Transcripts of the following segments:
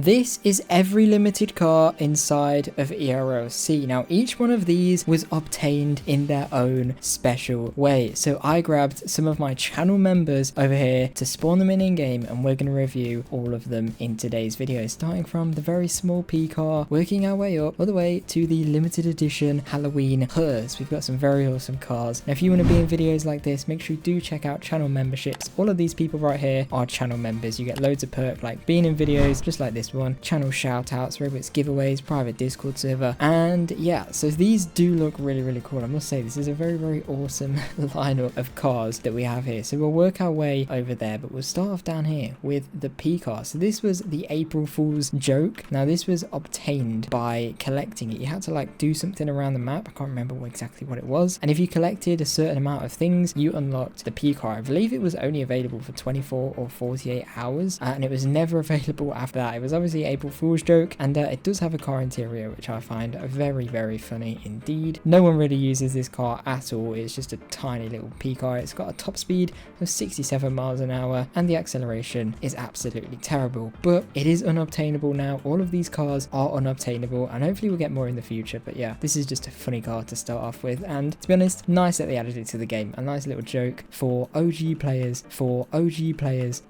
This is every limited car inside of ERLC. Now, each one of these was obtained in their own special way. So I grabbed some of my channel members over here to spawn them in game, and we're going to review all of them in today's video, starting from the very small P car, working our way up all the way to the limited edition Halloween hearse. We've got some very awesome cars. Now, if you want to be in videos like this, make sure you do check out channel memberships. All of these people right here are channel members. You get loads of perks like being in videos just like this one, channel shout outs, Robux giveaways, private Discord server, and yeah, so these do look really cool. I must say, this is a very awesome lineup of cars that we have here. So we'll work our way over there, but we'll start off down here with the P car. So this was the April Fool's joke. Now, this was obtained by collecting it. You had to like do something around the map. I can't remember exactly what it was, and if you collected a certain amount of things, you unlocked the P car. I believe it was only available for 24 or 48 hours, and it was never available after that. It was obviously April Fool's joke, and it does have a car interior, which I find very funny indeed. No one really uses this car at all. It's just a tiny little P car. It's got a top speed of 67 miles an hour, and the acceleration is absolutely terrible, but it is unobtainable now. All of these cars are unobtainable, and hopefully we'll get more in the future. But yeah, this is just a funny car to start off with, and to be honest, nice that they added it to the game. A nice little joke for OG players,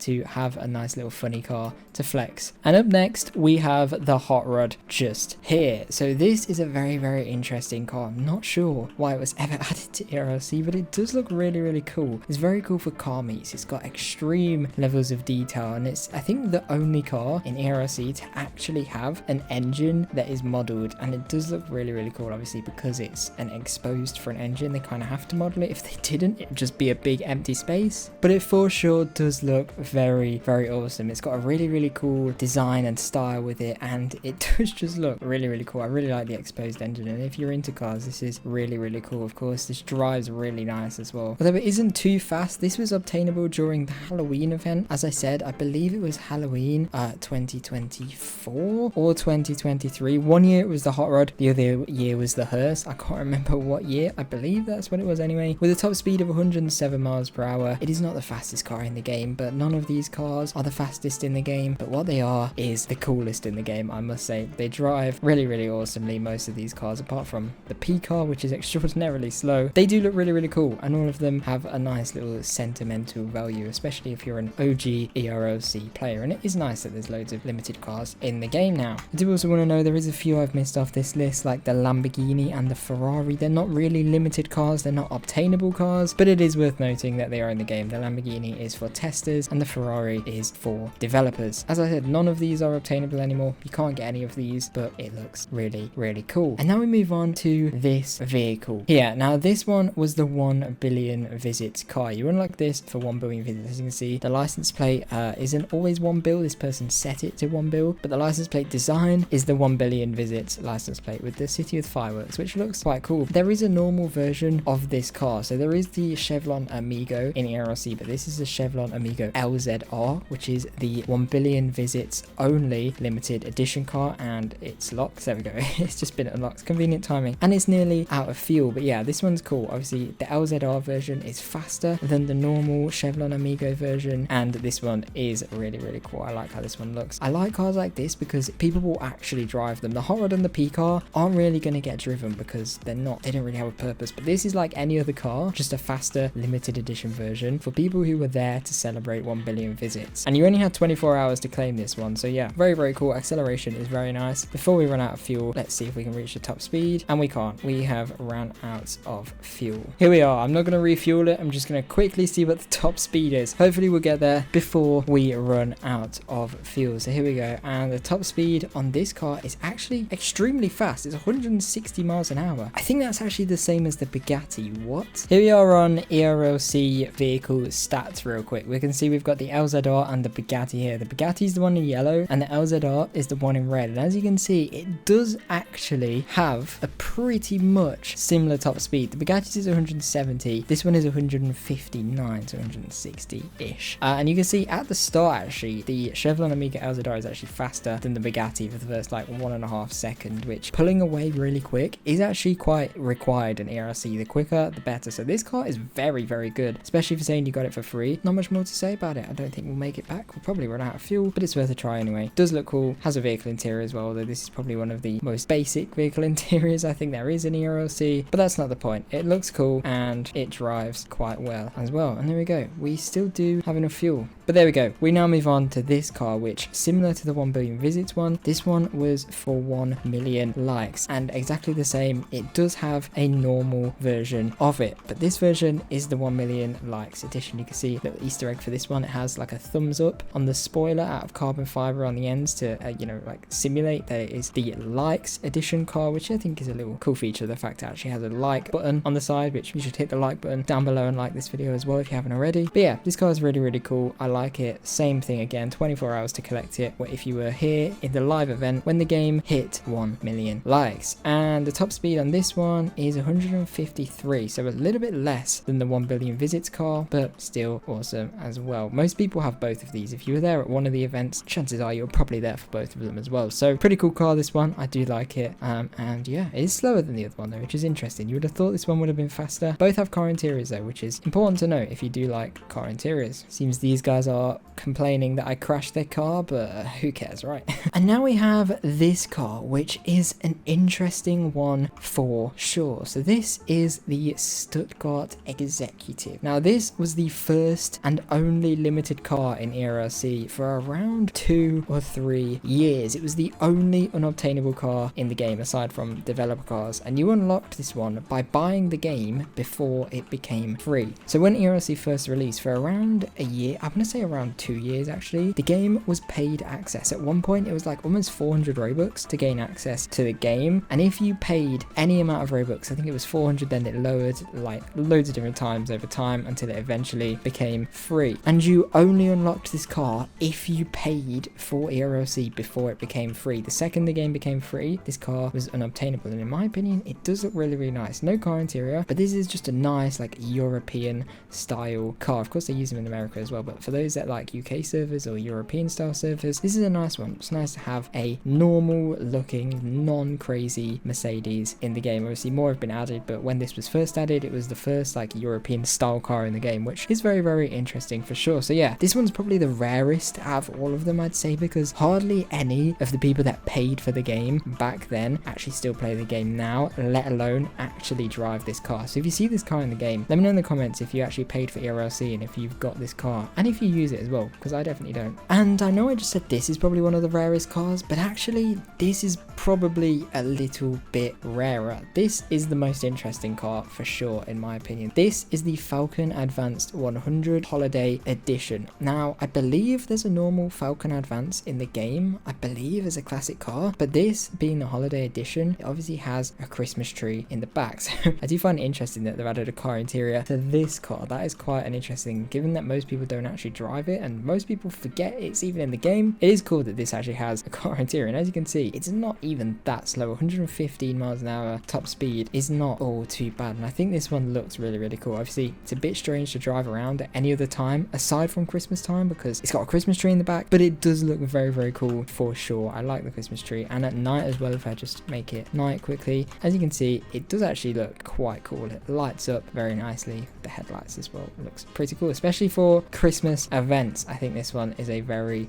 to have a nice little funny car to flex. And up next, we have the hot rod just here. So this is a very interesting car. I'm not sure why it was ever added to ERLC, but it does look really cool. It's very cool for car meets. It's got extreme levels of detail, and it's, I think, the only car in ERLC to actually have an engine that is modeled, and it does look really cool. Obviously, because it's an exposed front engine, they kind of have to model it. If they didn't, it would just be a big empty space. But it for sure does look very awesome. It's got a really cool design and style with it, and it does just look really cool. I really like the exposed engine, and if you're into cars, this is really cool. Of course, this drives really nice as well, although it isn't too fast. This was obtainable during the Halloween event. As I said, I believe it was Halloween 2024 or 2023. One year it was the hot rod, the other year was the hearse. I can't remember what year. I believe that's what it was anyway. With a top speed of 107 miles per hour, it is not the fastest car in the game, but none of these cars are the fastest in the game. But what they are is the coolest in the game, I must say. They drive really awesomely, most of these cars, apart from the P car, which is extraordinarily slow. They do look really cool, and all of them have a nice little sentimental value, especially if you're an OG ERLC player. And it is nice that there's loads of limited cars in the game now. I do also want to know there is a few I've missed off this list, like the Lamborghini and the Ferrari. They're not really limited cars, they're not obtainable cars, but it is worth noting that they are in the game. The Lamborghini is for testers, and the Ferrari is for developers. As I said, none of these are obtainable anymore. You can't get any of these, but it looks really cool. And now we move on to this vehicle here. Now, this one was the 1 billion visits car. You unlock this for 1 billion visits. As you can see, the license plate isn't always 1 bill. This person set it to 1 bill, but the license plate design is the 1 billion visits license plate with the city with fireworks, which looks quite cool. There is a normal version of this car. So there is the Chevron Amigo in ERLC, but this is the Chevron Amigo LZR, which is the 1 billion visits only limited edition car, and it's locked. There we go. It's just been unlocked. Convenient timing. And it's nearly out of fuel, but yeah, this one's cool. Obviously, the LZR version is faster than the normal Chevron Amigo version, and this one is really cool. I like how this one looks. I like cars like this because people will actually drive them. The hot rod and the P car aren't really going to get driven because they don't really have a purpose, but this is like any other car, just a faster limited edition version for people who were there to celebrate 1 billion visits. And you only had 24 hours to claim this one, so yeah, very cool. Acceleration is very nice. Before we run out of fuel, let's see if we can reach the top speed, and we can't. We have run out of fuel. Here we are. I'm not going to refuel it. I'm just going to quickly see what the top speed is. Hopefully we'll get there before we run out of fuel. So here we go, and the top speed on this car is actually extremely fast. It's 160 miles an hour. I think that's actually the same as the Bugatti. What? Here we are on ERLC vehicle stats real quick. We can see we've got the LZR and the Bugatti here. The Bugatti is the one in yellow, and the LZR is the one in red. And as you can see, it does actually have a pretty much similar top speed. The Bugatti is 170. This one is 159 to 160-ish. And you can see at the start, actually, the Chevron Amiga LZR is actually faster than the Bugatti for the first like 1.5 seconds, which pulling away really quick is actually quite required in ERLC. The quicker, the better. So this car is very good, especially for saying you got it for free. Not much more to say about it. I don't think we'll make it back. We'll probably run out of fuel, but it's worth a try anyway. anyway. Does look cool, has a vehicle interior as well, although this is probably one of the most basic vehicle interiors I think there is in ERLC, but that's not the point. It looks cool and it drives quite well as well. And there we go, we still do have enough fuel. But there we go, we now move on to this car, which similar to the 1 billion visits one, this one was for 1 million likes, and exactly the same, it does have a normal version of it, but this version is the 1 million likes edition. You can see a little Easter egg for this one. It has like a thumbs up on the spoiler out of carbon fiber on the ends to you know, like simulate that it is the likes edition car, which I think is a little cool feature. The fact it actually has a like button on the side, which you should hit the like button down below and like this video as well if you haven't already. But yeah, this car is really cool. I like it. Same thing again, 24 hours to collect it. If you were here in the live event when the game hit 1 million likes, and the top speed on this one is 153, so a little bit less than the 1 billion visits car, but still awesome as well. Most people have both of these. If you were there at one of the events, chances are you're probably there for both of them as well. So pretty cool car, this one. I do like it. And yeah, it is slower than the other one though, which is interesting. You would have thought this one would have been faster. Both have car interiors though, which is important to know if you do like car interiors. Seems these guys are complaining that I crashed their car, but who cares, right? And now we have this car, which is an interesting one for sure. So this is the Stuttgart Executive. Now this was the first and only limited car in ERLC for around 2 or 3 years. It was the only unobtainable car in the game aside from developer cars, and you unlocked this one by buying the game before it became free. So when ERLC first released, for around a year, I'm gonna say around 2 years actually, the game was paid access. At one point it was like almost 400 Robux to gain access to the game, and if you paid any amount of Robux, I think it was 400, then it lowered like loads of different times over time until it eventually became free. And you only unlocked this car if you paid for ERLC before it became free. The second the game became free, this car was unobtainable, and in my opinion it does look really nice. No car interior, but this is just a nice like European style car. Of course they use them in America as well, but for those that like UK servers or European style servers, this is a nice one. It's nice to have a normal looking, non-crazy Mercedes in the game. Obviously more have been added, but when this was first added, it was the first like European style car in the game, which is very interesting for sure. So yeah, this one's probably the rarest out of all of them, I'd say, because hardly any of the people that paid for the game back then actually still play the game now, let alone actually drive this car. So if you see this car in the game, let me know in the comments if you actually paid for ERLC and if you've got this car and if you use it as well, because I definitely don't. And I know I just said this is probably one of the rarest cars, but actually this is probably a little bit rarer. This is the most interesting car for sure in my opinion. This is the Falcon Advanced 100 Holiday Edition. Now I believe there's a normal Falcon Advance in the game, I believe as a classic car, but this being the Holiday Edition, it obviously has a Christmas tree in the back. So I do find it interesting that they've added a car interior to this car. That is quite an interesting, given that most people don't actually drive it and most people forget it's even in the game. It is cool that this actually has a car interior, and as you can see, it's not even that slow. 115 miles an hour top speed is not all too bad, and I think this one looks really cool. Obviously it's a bit strange to drive around at any other time aside from Christmas time because it's got a Christmas tree in the back, but it does look very cool for sure. I like the Christmas tree, and at night as well, if I just make it night quickly, as you can see, it does actually look quite cool. It lights up very nicely. The headlights as well, it looks pretty cool, especially for Christmas events. I think this one is a very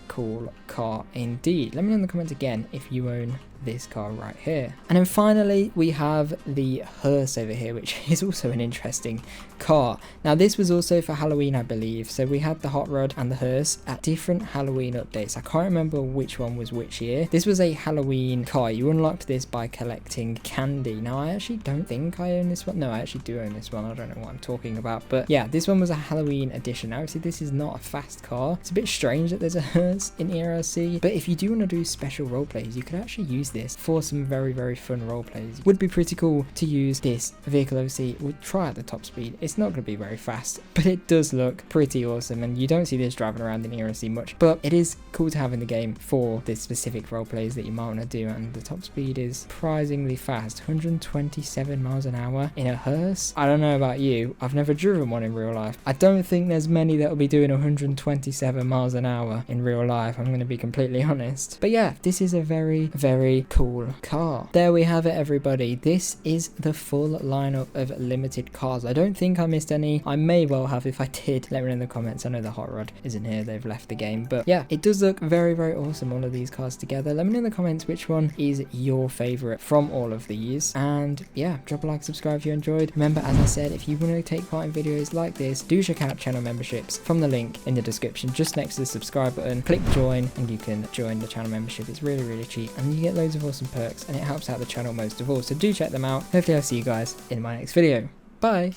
cool car indeed. Let me know in the comments again if you own this car right here. And then finally we have the hearse over here, which is also an interesting car. Now this was also for Halloween, I believe. So we had the hot rod and the hearse at different Halloween updates. I can't remember which one was which year. This was a Halloween car. You unlocked this by collecting candy. Now I actually don't think I own this one. No, I actually do own this one. I don't know what I'm talking about, but yeah, this one was a Halloween edition. Obviously this is not a fast car. It's a bit strange that there's a hearse in ERLC, but if you do want to do special role plays, you could actually use this for some very fun role plays. Would be pretty cool to use this vehicle. Obviously we'll try at the top speed. It's not going to be very fast, but it does look pretty awesome, and you don't see this driving around in ERLC much, but it is cool to have in the game for this specific role plays that you might want to do. And the top speed is surprisingly fast, 127 miles an hour in a hearse. I don't know about you, I've never driven one in real life. I don't think there's many that will be doing 127 miles an hour in real life, I'm going to be completely honest. But yeah, this is a very very cool car. There we have it, everybody. This is the full lineup of limited cars. I don't think I missed any. I may well have. If I did, let me know in the comments. I know the hot rod isn't here, they've left the game, but yeah, it does look very, very awesome, all of these cars together. Let me know in the comments which one is your favorite from all of these, and yeah, drop a like, subscribe if you enjoyed. Remember, as I said, if you want to take part in videos like this, do check out channel memberships from the link in the description just next to the subscribe button. Click join and you can join the channel membership. It's really, really cheap and you get loads of awesome perks, and it helps out the channel most of all, so do check them out. Hopefully I'll see you guys in my next video. Bye.